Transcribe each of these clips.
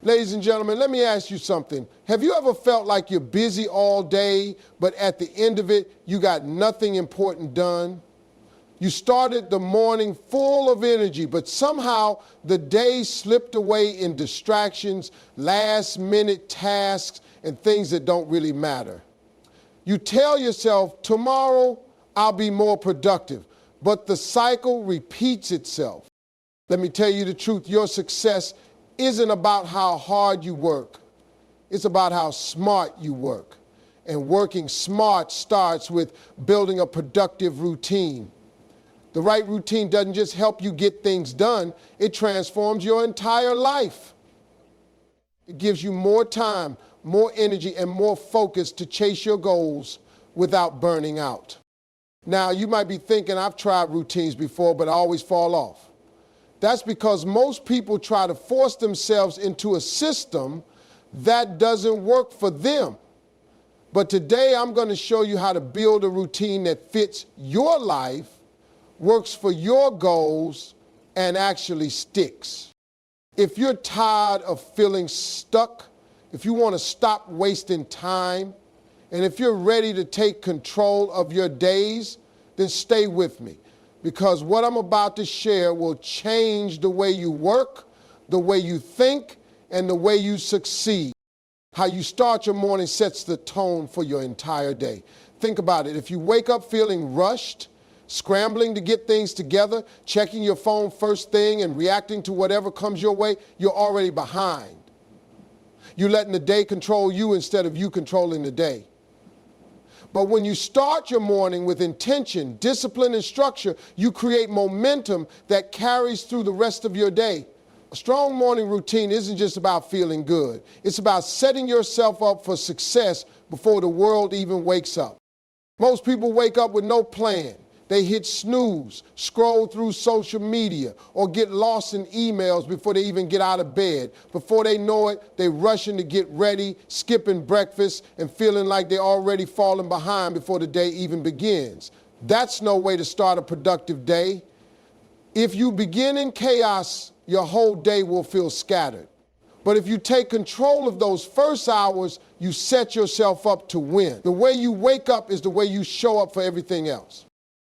Ladies and gentlemen, let me ask you something. Have you ever felt like you're busy all day, but at the end of it, you got nothing important done? You started the morning full of energy, but somehow the day slipped away in distractions, last-minute tasks, and things that don't really matter. You tell yourself, tomorrow I'll be more productive, but the cycle repeats itself. Let me tell you the truth, your success isn't about how hard you work. It's about how smart you work. And working smart starts with building a productive routine. The right routine doesn't just help you get things done, it transforms your entire life. It gives you more time, more energy, and more focus to chase your goals without burning out. Now, you might be thinking, I've tried routines before, but I always fall off. That's because most people try to force themselves into a system that doesn't work for them. But today I'm going to show you how to build a routine that fits your life, works for your goals, and actually sticks. If you're tired of feeling stuck, if you want to stop wasting time, and if you're ready to take control of your days, then stay with me. Because what I'm about to share will change the way you work, the way you think, and the way you succeed. How you start your morning sets the tone for your entire day. Think about it. If you wake up feeling rushed, scrambling to get things together, checking your phone first thing and reacting to whatever comes your way, you're already behind. You're letting the day control you instead of you controlling the day. But when you start your morning with intention, discipline, and structure, you create momentum that carries through the rest of your day. A strong morning routine isn't just about feeling good. It's about setting yourself up for success before the world even wakes up. Most people wake up with no plan. They hit snooze, scroll through social media, or get lost in emails before they even get out of bed. Before they know it, they're rushing to get ready, skipping breakfast, and feeling like they're already falling behind before the day even begins. That's no way to start a productive day. If you begin in chaos, your whole day will feel scattered. But if you take control of those first hours, you set yourself up to win. The way you wake up is the way you show up for everything else.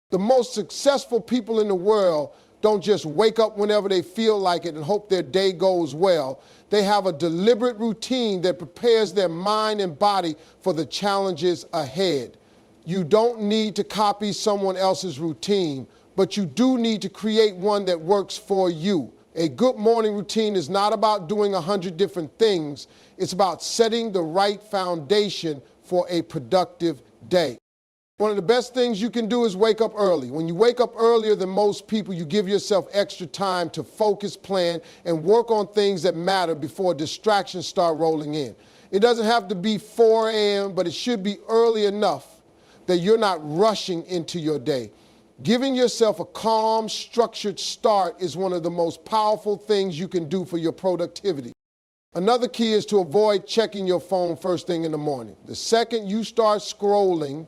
The most successful people in the world don't just wake up whenever they feel like it and hope their day goes well. They have a deliberate routine that prepares their mind and body for the challenges ahead. You don't need to copy someone else's routine, but you do need to create one that works for you. A good morning routine is not about doing 100 different things. It's about setting the right foundation for a productive day. One of the best things you can do is wake up early. When you wake up earlier than most people, you give yourself extra time to focus, plan, and work on things that matter before distractions start rolling in. It doesn't have to be 4 a.m., but it should be early enough that you're not rushing into your day. Giving yourself a calm, structured start is one of the most powerful things you can do for your productivity. Another key is to avoid checking your phone first thing in the morning. The second you start scrolling,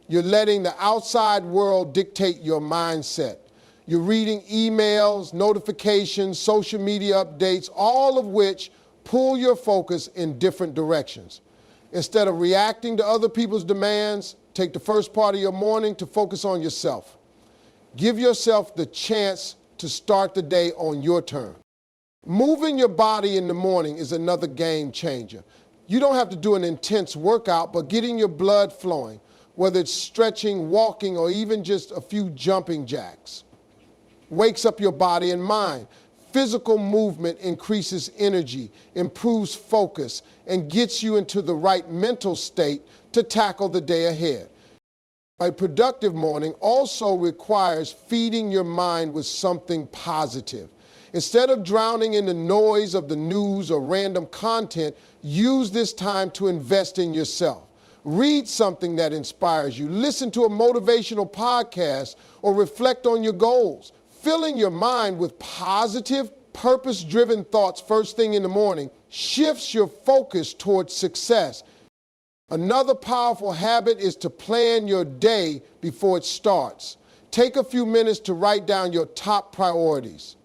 you're letting the outside world dictate your mindset. You're reading emails, notifications, social media updates, all of which pull your focus in different directions. Instead of reacting to other people's demands, take the first part of your morning to focus on yourself. Give yourself the chance to start the day on your terms. Moving your body in the morning is another game changer. You don't have to do an intense workout, but getting your blood flowing, whether it's stretching, walking, or even just a few jumping jacks, wakes up your body and mind. Physical movement increases energy, improves focus, and gets you into the right mental state to tackle the day ahead. A productive morning also requires feeding your mind with something positive. Instead of drowning in the noise of the news or random content, use this time to invest in yourself. Read something that inspires you. Listen to a motivational podcast or reflect on your goals. Filling your mind with positive, purpose-driven thoughts first thing in the morning shifts your focus towards success. Another powerful habit is to plan your day before it starts. Take a few minutes to write down your top priorities.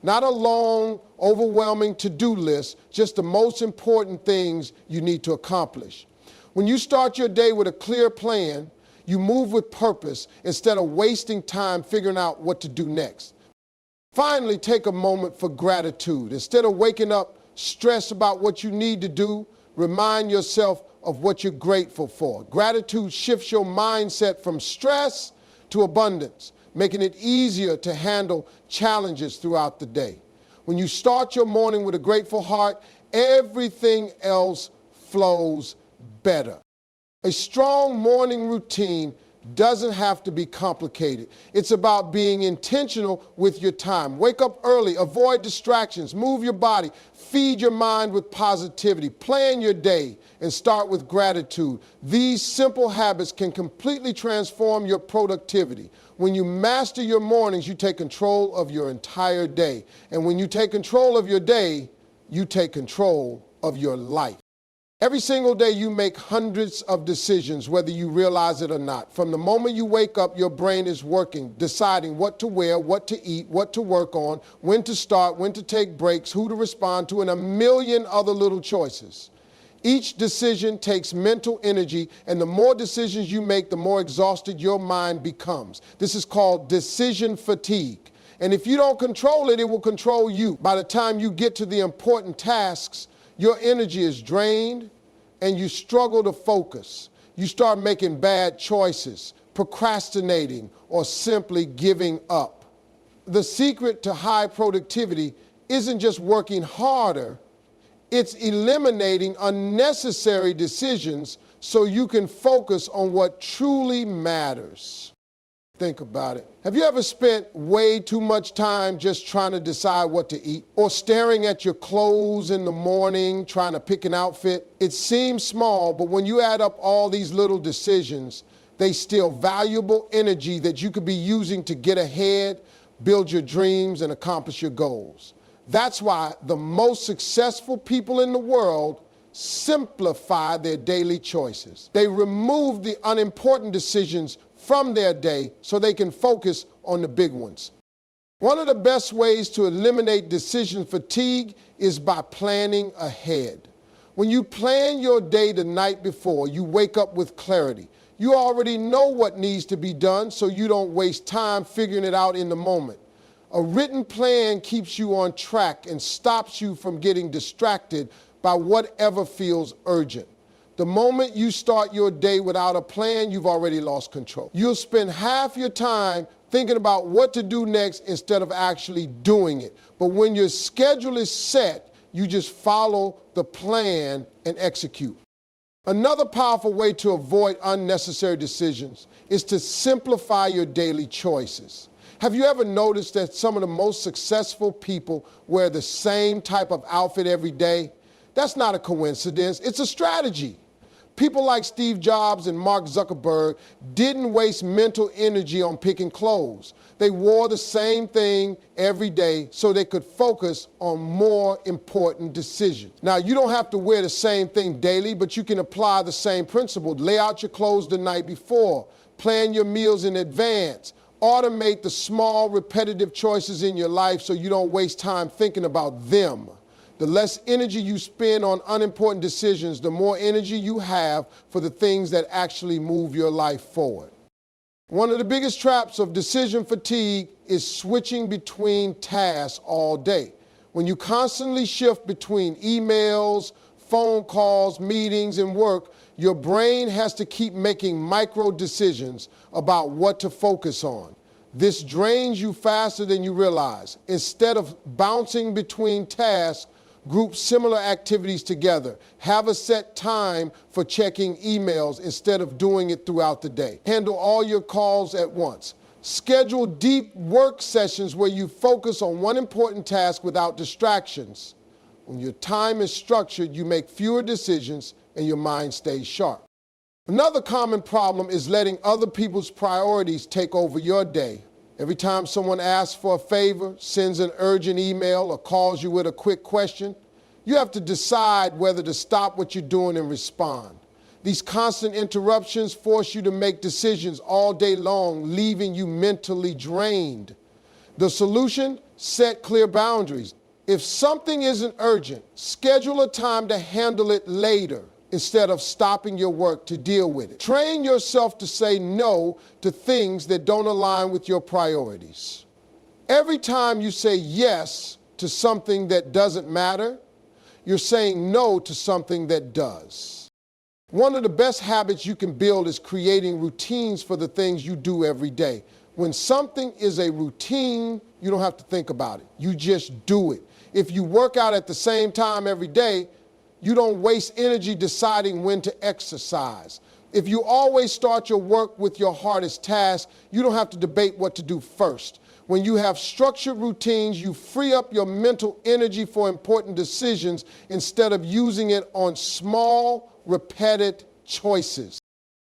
Not a long overwhelming to-do list, just the most important things you need to accomplish. When you start your day with a clear plan, you move with purpose instead of wasting time figuring out what to do next. Finally, take a moment for gratitude. Instead of waking up stressed about what you need to do, remind yourself of what you're grateful for. Gratitude shifts your mindset from stress to abundance, making it easier to handle challenges throughout the day. When you start your morning with a grateful heart, everything else flows better. A strong morning routine doesn't have to be complicated. It's about being intentional with your time. Wake up early, avoid distractions, move your body, feed your mind with positivity, plan your day, and start with gratitude. These simple habits can completely transform your productivity. When you master your mornings, you take control of your entire day. And when you take control of your day, you take control of your life. Every single day you make hundreds of decisions, whether you realize it or not. From the moment you wake up, your brain is working, deciding what to wear, what to eat, what to work on, when to start, when to take breaks, who to respond to, and a million other little choices. Each decision takes mental energy, and the more decisions you make, the more exhausted your mind becomes. This is called decision fatigue. And if you don't control it, it will control you. By the time you get to the important tasks, your energy is drained and you struggle to focus. You start making bad choices, procrastinating, or simply giving up. The secret to high productivity isn't just working harder, it's eliminating unnecessary decisions so you can focus on what truly matters. Think about it. Have you ever spent way too much time just trying to decide what to eat? Or staring at your clothes in the morning, trying to pick an outfit? It seems small, but when you add up all these little decisions, they steal valuable energy that you could be using to get ahead, build your dreams, and accomplish your goals. That's why the most successful people in the world simplify their daily choices. They remove the unimportant decisions from their day so they can focus on the big ones. One of the best ways to eliminate decision fatigue is by planning ahead. When you plan your day the night before, you wake up with clarity. You already know what needs to be done, so you don't waste time figuring it out in the moment. A written plan keeps you on track and stops you from getting distracted by whatever feels urgent. The moment you start your day without a plan, you've already lost control. You'll spend half your time thinking about what to do next instead of actually doing it. But when your schedule is set, you just follow the plan and execute. Another powerful way to avoid unnecessary decisions is to simplify your daily choices. Have you ever noticed that some of the most successful people wear the same type of outfit every day? That's not a coincidence, it's a strategy. People like Steve Jobs and Mark Zuckerberg didn't waste mental energy on picking clothes. They wore the same thing every day so they could focus on more important decisions. Now, you don't have to wear the same thing daily, but you can apply the same principle. Lay out your clothes the night before. Plan your meals in advance. Automate the small, repetitive choices in your life so you don't waste time thinking about them. The less energy you spend on unimportant decisions, the more energy you have for the things that actually move your life forward. One of the biggest traps of decision fatigue is switching between tasks all day. When you constantly shift between emails, phone calls, meetings, and work, your brain has to keep making micro decisions about what to focus on. This drains you faster than you realize. Instead of bouncing between tasks, group similar activities together. Have a set time for checking emails instead of doing it throughout the day. Handle all your calls at once. Schedule deep work sessions where you focus on one important task without distractions. When your time is structured, you make fewer decisions and your mind stays sharp. Another common problem is letting other people's priorities take over your day. Every time someone asks for a favor, sends an urgent email, or calls you with a quick question, you have to decide whether to stop what you're doing and respond. These constant interruptions force you to make decisions all day long, leaving you mentally drained. The solution? Set clear boundaries. If something isn't urgent, schedule a time to handle it later instead of stopping your work to deal with it. Train yourself to say no to things that don't align with your priorities. Every time you say yes to something that doesn't matter, you're saying no to something that does. One of the best habits you can build is creating routines for the things you do every day. When something is a routine, you don't have to think about it. You just do it. If you work out at the same time every day, you don't waste energy deciding when to exercise. If you always start your work with your hardest task, you don't have to debate what to do first. When you have structured routines, you free up your mental energy for important decisions instead of using it on small, repeated choices.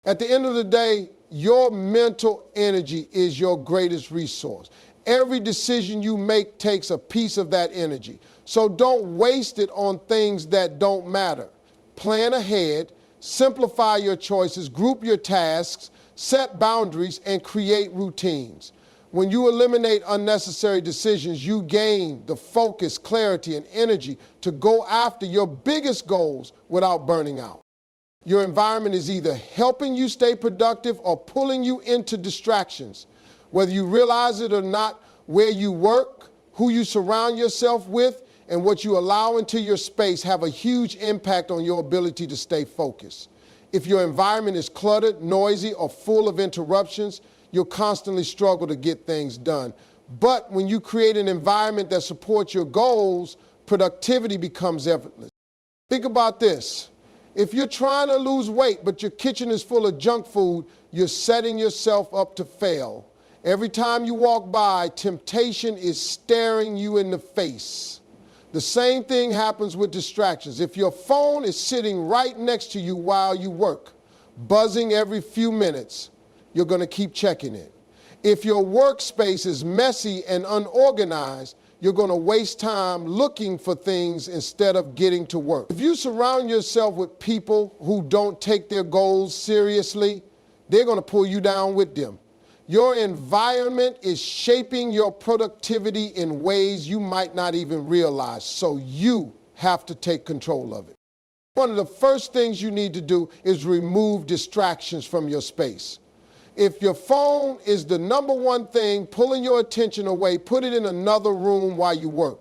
At the end of the day, your mental energy is your greatest resource. Every decision you make takes a piece of that energy. So don't waste it on things that don't matter. Plan ahead, simplify your choices, group your tasks, set boundaries, and create routines. When you eliminate unnecessary decisions, you gain the focus, clarity, and energy to go after your biggest goals without burning out. Your environment is either helping you stay productive or pulling you into distractions. Whether you realize it or not, where you work, who you surround yourself with, and what you allow into your space have a huge impact on your ability to stay focused. If your environment is cluttered, noisy, or full of interruptions, you'll constantly struggle to get things done. But when you create an environment that supports your goals, productivity becomes effortless. Think about this. If you're trying to lose weight, but your kitchen is full of junk food, you're setting yourself up to fail. Every time you walk by, temptation is staring you in the face. The same thing happens with distractions. If your phone is sitting right next to you while you work, buzzing every few minutes, you're going to keep checking it. If your workspace is messy and unorganized, you're going to waste time looking for things instead of getting to work. If you surround yourself with people who don't take their goals seriously, they're going to pull you down with them. Your environment is shaping your productivity in ways you might not even realize, so you have to take control of it. One of the first things you need to do is remove distractions from your space. If your phone is the number one thing pulling your attention away, put it in another room while you work.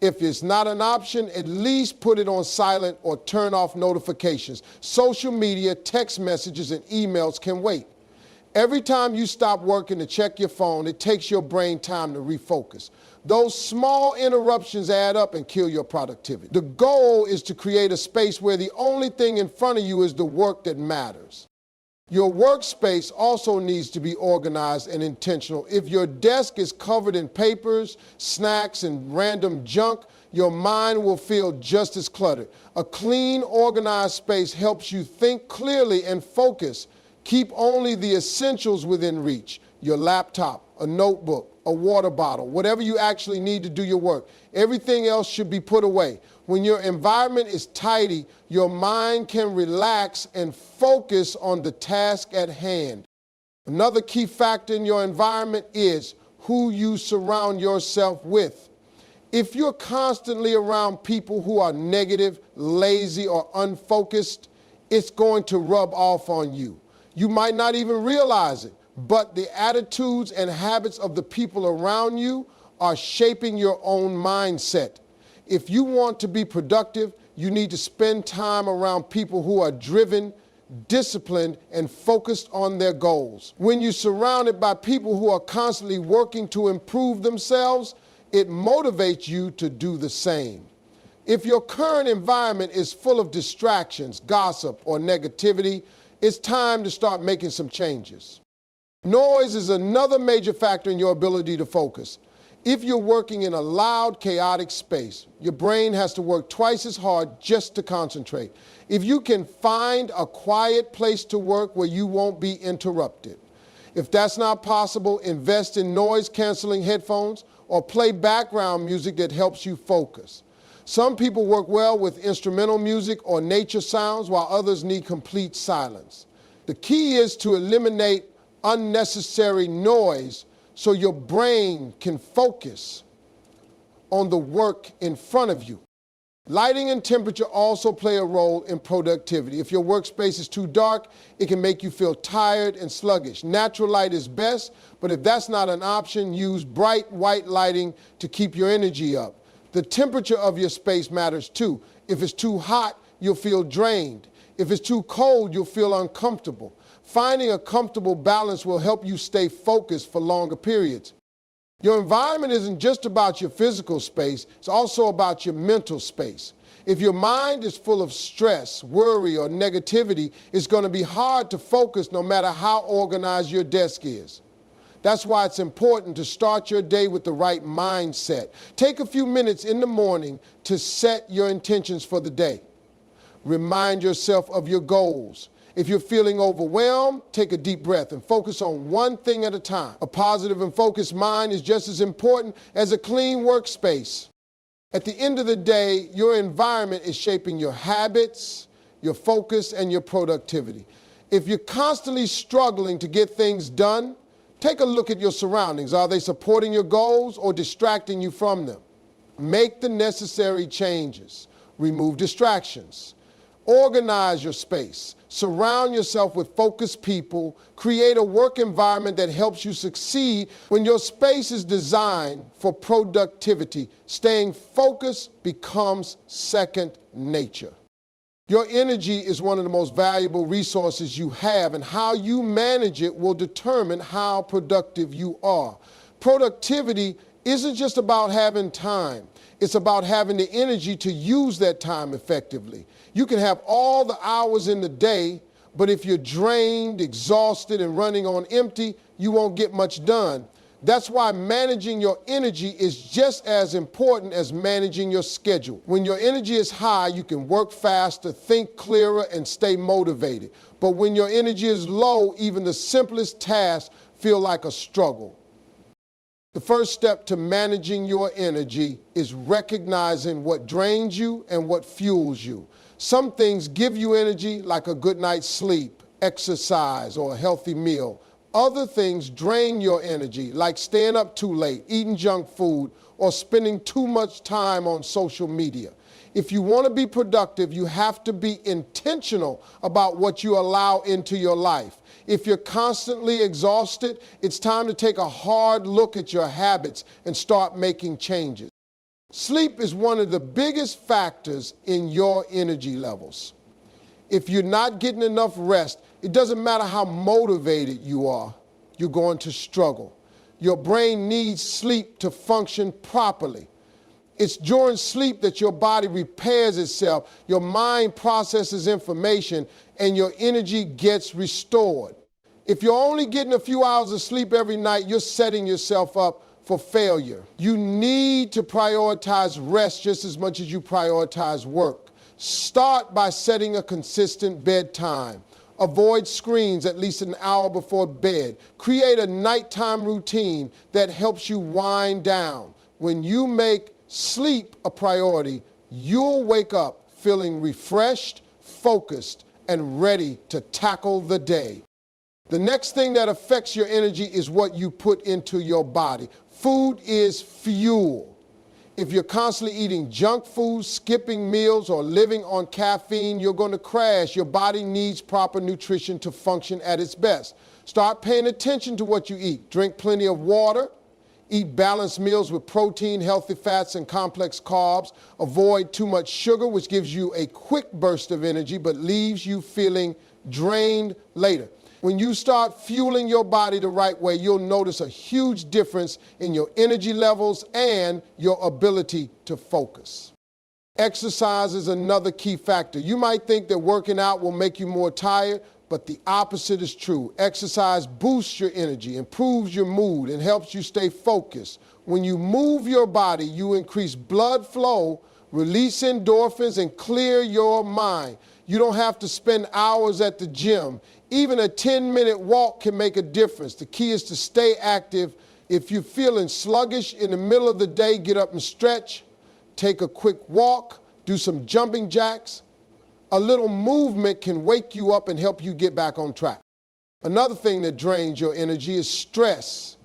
If it's not an option, at least put it on silent or turn off notifications. Social media, text messages, and emails can wait. Every time you stop working to check your phone, it takes your brain time to refocus. Those small interruptions add up and kill your productivity. The goal is to create a space where the only thing in front of you is the work that matters. Your workspace also needs to be organized and intentional. If your desk is covered in papers, snacks, and random junk, your mind will feel just as cluttered. A clean, organized space helps you think clearly and focus. Keep only the essentials within reach. Your laptop, a notebook, a water bottle, whatever you actually need to do your work. Everything else should be put away. When your environment is tidy, your mind can relax and focus on the task at hand. Another key factor in your environment is who you surround yourself with. If you're constantly around people who are negative, lazy, or unfocused, it's going to rub off on you. You might not even realize it, but the attitudes and habits of the people around you are shaping your own mindset. If you want to be productive, you need to spend time around people who are driven, disciplined, and focused on their goals. When you're surrounded by people who are constantly working to improve themselves, it motivates you to do the same. If your current environment is full of distractions, gossip, or negativity, it's time to start making some changes. Noise is another major factor in your ability to focus. If you're working in a loud, chaotic space, your brain has to work twice as hard just to concentrate. If you can find a quiet place to work where you won't be interrupted. If that's not possible, invest in noise-canceling headphones or play background music that helps you focus. Some people work well with instrumental music or nature sounds, while others need complete silence. The key is to eliminate unnecessary noise so your brain can focus on the work in front of you. Lighting and temperature also play a role in productivity. If your workspace is too dark, it can make you feel tired and sluggish. Natural light is best, but if that's not an option, use bright white lighting to keep your energy up. The temperature of your space matters too. If it's too hot, you'll feel drained. If it's too cold, you'll feel uncomfortable. Finding a comfortable balance will help you stay focused for longer periods. Your environment isn't just about your physical space, it's also about your mental space. If your mind is full of stress, worry, or negativity, it's going to be hard to focus no matter how organized your desk is. That's why it's important to start your day with the right mindset. Take a few minutes in the morning to set your intentions for the day. Remind yourself of your goals. If you're feeling overwhelmed, take a deep breath and focus on one thing at a time. A positive and focused mind is just as important as a clean workspace. At the end of the day, your environment is shaping your habits, your focus, and your productivity. If you're constantly struggling to get things done, take a look at your surroundings. Are they supporting your goals or distracting you from them? Make the necessary changes. Remove distractions. Organize your space. Surround yourself with focused people. Create a work environment that helps you succeed. When your space is designed for productivity, staying focused becomes second nature. Your energy is one of the most valuable resources you have, and how you manage it will determine how productive you are. Productivity isn't just about having time. It's about having the energy to use that time effectively. You can have all the hours in the day, but if you're drained, exhausted, and running on empty, you won't get much done. That's why managing your energy is just as important as managing your schedule. When your energy is high, you can work faster, think clearer, and stay motivated. But when your energy is low, even the simplest tasks feel like a struggle. The first step to managing your energy is recognizing what drains you and what fuels you. Some things give you energy, like a good night's sleep, exercise, or a healthy meal. Other things drain your energy, like staying up too late, eating junk food, or spending too much time on social media. If you want to be productive, you have to be intentional about what you allow into your life. If you're constantly exhausted, it's time to take a hard look at your habits and start making changes. Sleep is one of the biggest factors in your energy levels. If you're not getting enough rest, it doesn't matter how motivated you are, you're going to struggle. Your brain needs sleep to function properly. It's during sleep that your body repairs itself, your mind processes information, and your energy gets restored. If you're only getting a few hours of sleep every night, you're setting yourself up for failure. You need to prioritize rest just as much as you prioritize work. Start by setting a consistent bedtime. Avoid screens at least an hour before bed. Create a nighttime routine that helps you wind down. When you make sleep a priority, you'll wake up feeling refreshed, focused, and ready to tackle the day. The next thing that affects your energy is what you put into your body. Food is fuel. If you're constantly eating junk food, skipping meals, or living on caffeine, you're going to crash. Your body needs proper nutrition to function at its best. Start paying attention to what you eat. Drink plenty of water. Eat balanced meals with protein, healthy fats, and complex carbs. Avoid too much sugar, which gives you a quick burst of energy but leaves you feeling drained later. When you start fueling your body the right way, you'll notice a huge difference in your energy levels and your ability to focus. Exercise is another key factor. You might think that working out will make you more tired, but the opposite is true. Exercise boosts your energy, improves your mood, and helps you stay focused. When you move your body, you increase blood flow, release endorphins, and clear your mind. You don't have to spend hours at the gym. Even a 10-minute walk can make a difference. The key is to stay active. If you're feeling sluggish in the middle of the day, get up and stretch. Take a quick walk. Do some jumping jacks. A little movement can wake you up and help you get back on track. Another thing that drains your energy is stress.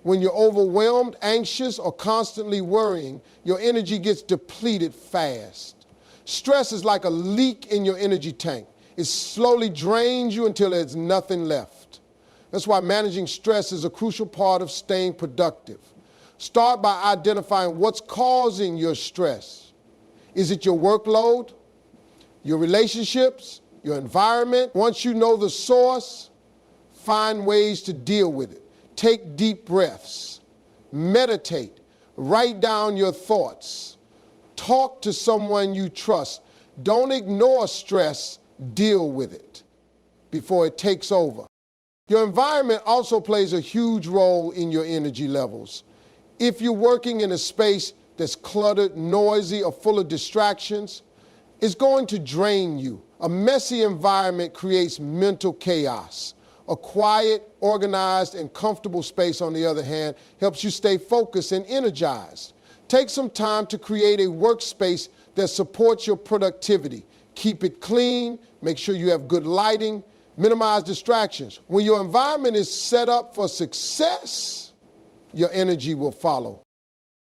When you're overwhelmed, anxious, or constantly worrying, your energy gets depleted fast. Stress is like a leak in your energy tank. It slowly drains you until there's nothing left. That's why managing stress is a crucial part of staying productive. Start by identifying what's causing your stress. Is it your workload, your relationships, your environment? Once you know the source, find ways to deal with it. Take deep breaths, meditate, write down your thoughts, talk to someone you trust. Don't ignore stress, deal with it before it takes over. Your environment also plays a huge role in your energy levels. If you're working in a space that's cluttered, noisy, or full of distractions, it's going to drain you. A messy environment creates mental chaos. A quiet, organized, and comfortable space, on the other hand, helps you stay focused and energized. Take some time to create a workspace that supports your productivity. Keep it clean, make sure you have good lighting, minimize distractions. When your environment is set up for success, your energy will follow.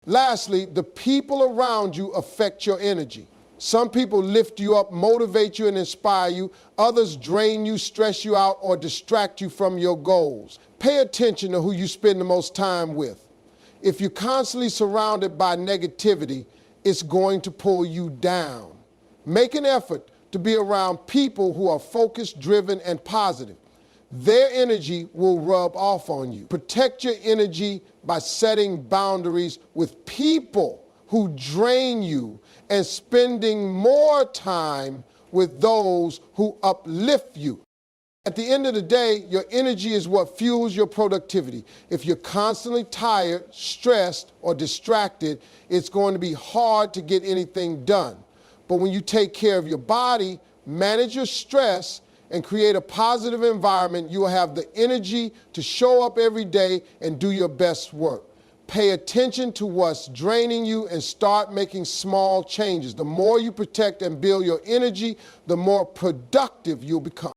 Lastly, the people around you affect your energy. Some people lift you up, motivate you, and inspire you. Others drain you, stress you out, or distract you from your goals. Pay attention to who you spend the most time with. If you're constantly surrounded by negativity, it's going to pull you down. Make an effort to be around people who are focused, driven, and positive. Their energy will rub off on you. Protect your energy by setting boundaries with people who drain you and spending more time with those who uplift you. At the end of the day, your energy is what fuels your productivity. If you're constantly tired, stressed, or distracted, it's going to be hard to get anything done. But when you take care of your body, manage your stress, and create a positive environment, you will have the energy to show up every day and do your best work. Pay attention to what's draining you and start making small changes. The more you protect and build your energy, the more productive you'll become.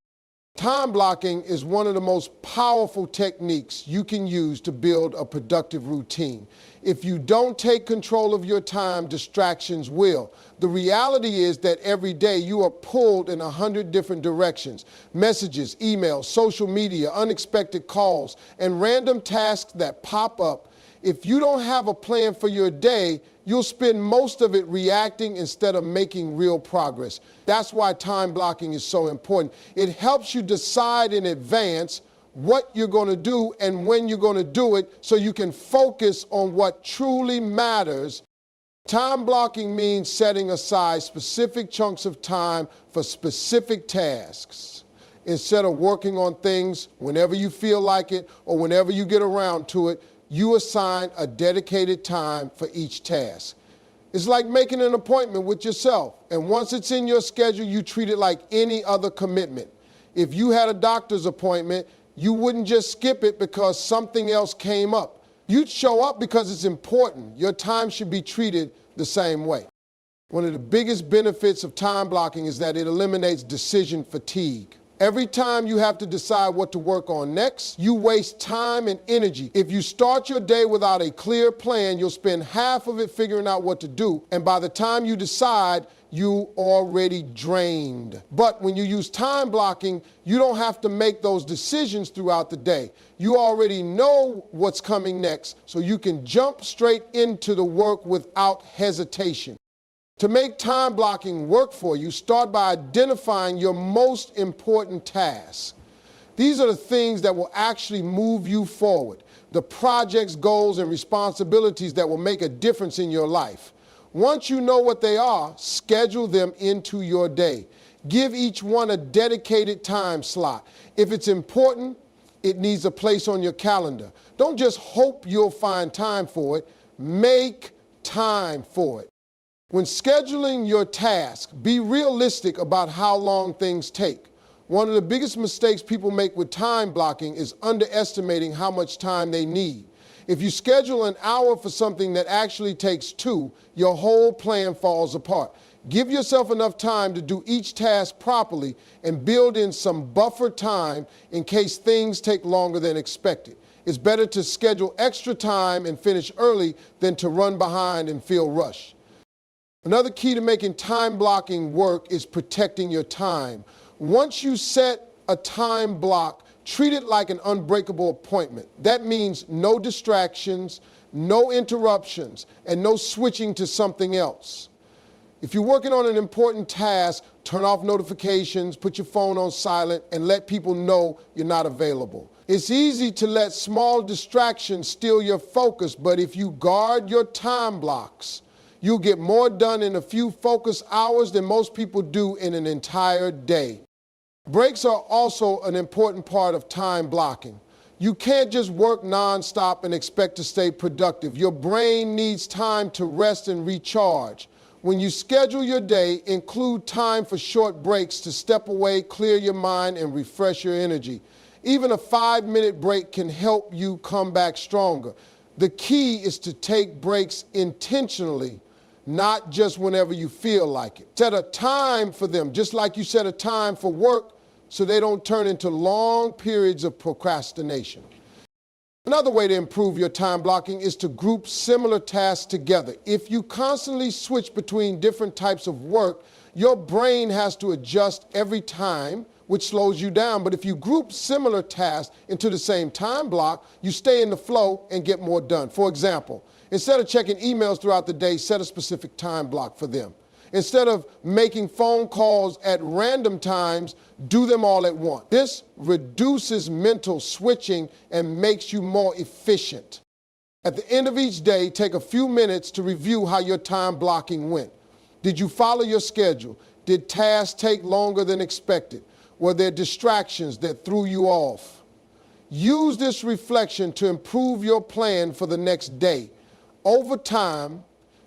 Time blocking is one of the most powerful techniques you can use to build a productive routine. If you don't take control of your time, distractions will. The reality is that every day you are pulled in 100 different directions. Messages, emails, social media, unexpected calls, and random tasks that pop up. If you don't have a plan for your day, you'll spend most of it reacting instead of making real progress. That's why time blocking is so important. It helps you decide in advance what you're going to do and when you're going to do it so you can focus on what truly matters. Time blocking means setting aside specific chunks of time for specific tasks. Instead of working on things whenever you feel like it or whenever you get around to it, you assign a dedicated time for each task. It's like making an appointment with yourself, and once it's in your schedule, you treat it like any other commitment. If you had a doctor's appointment, you wouldn't just skip it because something else came up. You'd show up because it's important. Your time should be treated the same way. One of the biggest benefits of time blocking is that it eliminates decision fatigue. Every time you have to decide what to work on next, you waste time and energy. If you start your day without a clear plan, you'll spend half of it figuring out what to do, and by the time you decide, you're already drained. But when you use time blocking, you don't have to make those decisions throughout the day. You already know what's coming next, so you can jump straight into the work without hesitation. To make time blocking work for you, start by identifying your most important tasks. These are the things that will actually move you forward, the projects, goals, and responsibilities that will make a difference in your life. Once you know what they are, schedule them into your day. Give each one a dedicated time slot. If it's important, it needs a place on your calendar. Don't just hope you'll find time for it. Make time for it. When scheduling your task, be realistic about how long things take. One of the biggest mistakes people make with time blocking is underestimating how much time they need. If you schedule an hour for something that actually takes 2, your whole plan falls apart. Give yourself enough time to do each task properly and build in some buffer time in case things take longer than expected. It's better to schedule extra time and finish early than to run behind and feel rushed. Another key to making time blocking work is protecting your time. Once you set a time block, treat it like an unbreakable appointment. That means no distractions, no interruptions, and no switching to something else. If you're working on an important task, turn off notifications, put your phone on silent, and let people know you're not available. It's easy to let small distractions steal your focus, but if you guard your time blocks, you'll get more done in a few focused hours than most people do in an entire day. Breaks are also an important part of time blocking. You can't just work nonstop and expect to stay productive. Your brain needs time to rest and recharge. When you schedule your day, include time for short breaks to step away, clear your mind, and refresh your energy. Even a 5-minute break can help you come back stronger. The key is to take breaks intentionally, not just whenever you feel like it. Set a time for them, just like you set a time for work, so they don't turn into long periods of procrastination. Another way to improve your time blocking is to group similar tasks together. If you constantly switch between different types of work, your brain has to adjust every time, which slows you down. But if you group similar tasks into the same time block, you stay in the flow and get more done. For example, instead of checking emails throughout the day, set a specific time block for them. Instead of making phone calls at random times, do them all at once. This reduces mental switching and makes you more efficient. At the end of each day, take a few minutes to review how your time blocking went. Did you follow your schedule? Did tasks take longer than expected? Were there distractions that threw you off? Use this reflection to improve your plan for the next day. Over time,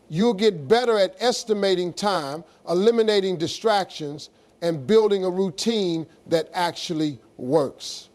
you'll get better at estimating time, eliminating distractions, and building a routine that actually works.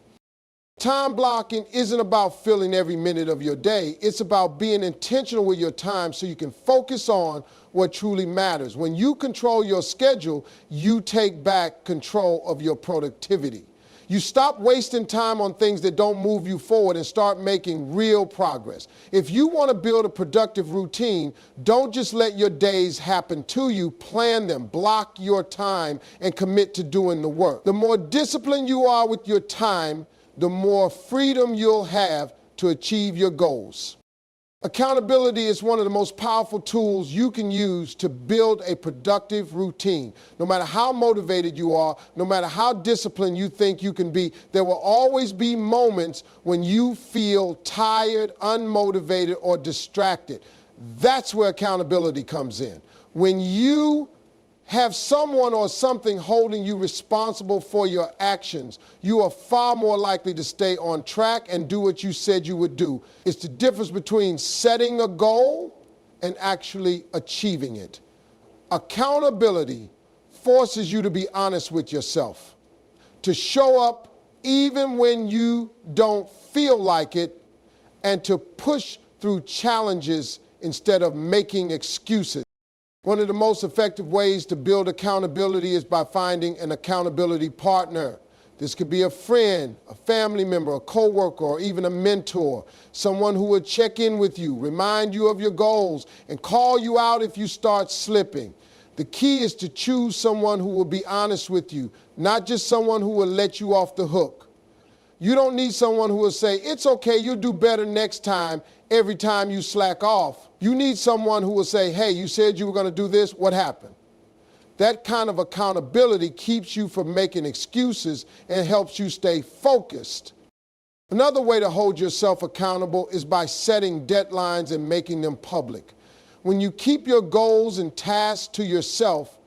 Time blocking isn't about filling every minute of your day. It's about being intentional with your time so you can focus on what truly matters. When you control your schedule, you take back control of your productivity. You stop wasting time on things that don't move you forward and start making real progress. If you want to build a productive routine, don't just let your days happen to you. Plan them, block your time, and commit to doing the work. The more disciplined you are with your time, the more freedom you'll have to achieve your goals. Accountability is one of the most powerful tools you can use to build a productive routine. No matter how motivated you are, no matter how disciplined you think you can be, there will always be moments when you feel tired, unmotivated, or distracted. That's where accountability comes in. When you have someone or something holding you responsible for your actions, you are far more likely to stay on track and do what you said you would do. It's the difference between setting a goal and actually achieving it. Accountability forces you to be honest with yourself, to show up even when you don't feel like it, and to push through challenges instead of making excuses. One of the most effective ways to build accountability is by finding an accountability partner. This could be a friend, a family member, a coworker, or even a mentor, someone who will check in with you, remind you of your goals, and call you out if you start slipping. The key is to choose someone who will be honest with you, not just someone who will let you off the hook. You don't need someone who will say, "It's okay, you'll do better next time," every time you slack off. You need someone who will say, "Hey, you said you were going to do this, what happened?" That kind of accountability keeps you from making excuses and helps you stay focused. Another way to hold yourself accountable is by setting deadlines and making them public. When you keep your goals and tasks to yourself,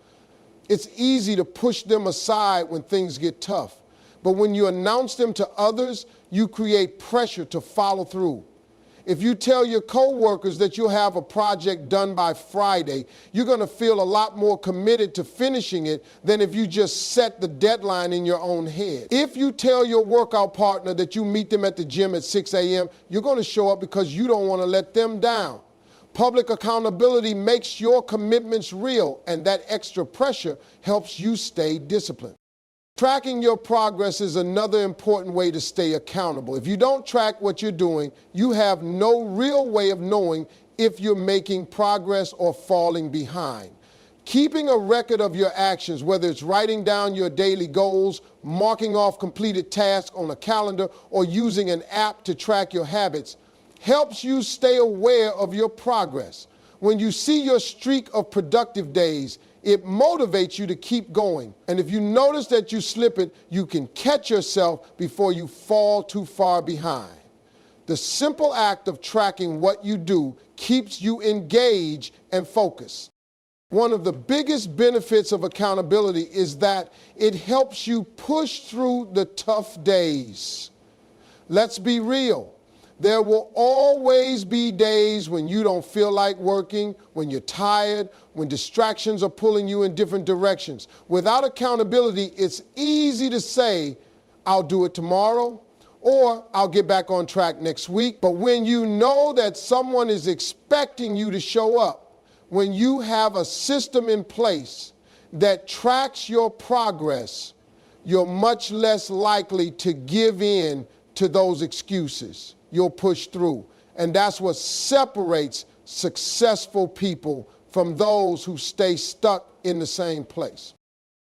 it's easy to push them aside when things get tough. But when you announce them to others, you create pressure to follow through. If you tell your coworkers that you'll have a project done by Friday, you're going to feel a lot more committed to finishing it than if you just set the deadline in your own head. If you tell your workout partner that you meet them at the gym at 6 a.m., you're going to show up because you don't want to let them down. Public accountability makes your commitments real, and that extra pressure helps you stay disciplined. Tracking your progress is another important way to stay accountable. If you don't track what you're doing, you have no real way of knowing if you're making progress or falling behind. Keeping a record of your actions, whether it's writing down your daily goals, marking off completed tasks on a calendar, or using an app to track your habits, helps you stay aware of your progress. When you see your streak of productive days, it motivates you to keep going. And if you notice that you slip it, you can catch yourself before you fall too far behind. The simple act of tracking what you do keeps you engaged and focused. One of the biggest benefits of accountability is that it helps you push through the tough days. Let's be real. There will always be days when you don't feel like working, when you're tired, when distractions are pulling you in different directions. Without accountability, it's easy to say, I'll do it tomorrow, or I'll get back on track next week. But when you know that someone is expecting you to show up, when you have a system in place that tracks your progress, you're much less likely to give in to those excuses. You'll push through. And that's what separates successful people from those who stay stuck in the same place.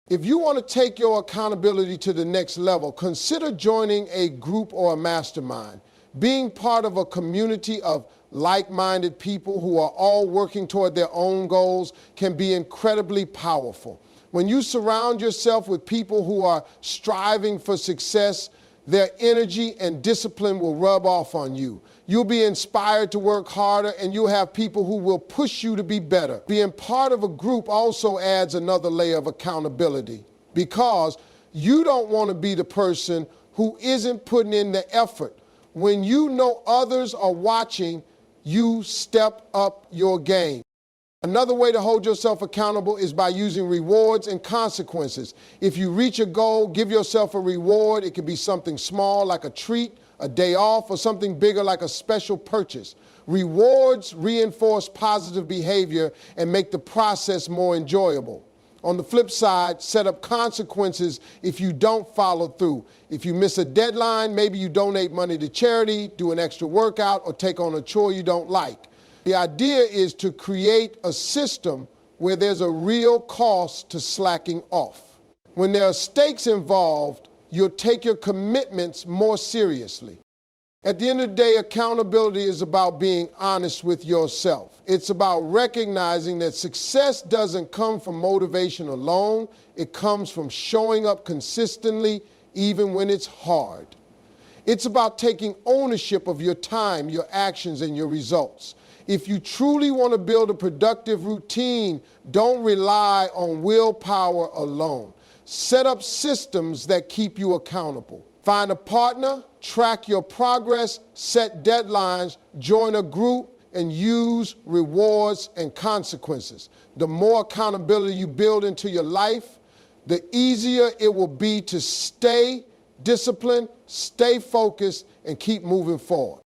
If you want to take your accountability to the next level, consider joining a group or a mastermind. Being part of a community of like-minded people who are all working toward their own goals can be incredibly powerful. When you surround yourself with people who are striving for success, their energy and discipline will rub off on you. You'll be inspired to work harder, and you'll have people who will push you to be better. Being part of a group also adds another layer of accountability, because you don't want to be the person who isn't putting in the effort. When you know others are watching, you step up your game. Another way to hold yourself accountable is by using rewards and consequences. If you reach a goal, give yourself a reward. It could be something small like a treat, a day off, or something bigger like a special purchase. Rewards reinforce positive behavior and make the process more enjoyable. On the flip side, set up consequences if you don't follow through. If you miss a deadline, maybe you donate money to charity, do an extra workout, or take on a chore you don't like. The idea is to create a system where there's a real cost to slacking off. When there are stakes involved, you'll take your commitments more seriously. At the end of the day, accountability is about being honest with yourself. It's about recognizing that success doesn't come from motivation alone. It comes from showing up consistently, even when it's hard. It's about taking ownership of your time, your actions, and your results. If you truly want to build a productive routine, don't rely on willpower alone. Set up systems that keep you accountable. Find a partner, track your progress, set deadlines, join a group, and use rewards and consequences. The more accountability you build into your life, the easier it will be to stay disciplined, stay focused, and keep moving forward.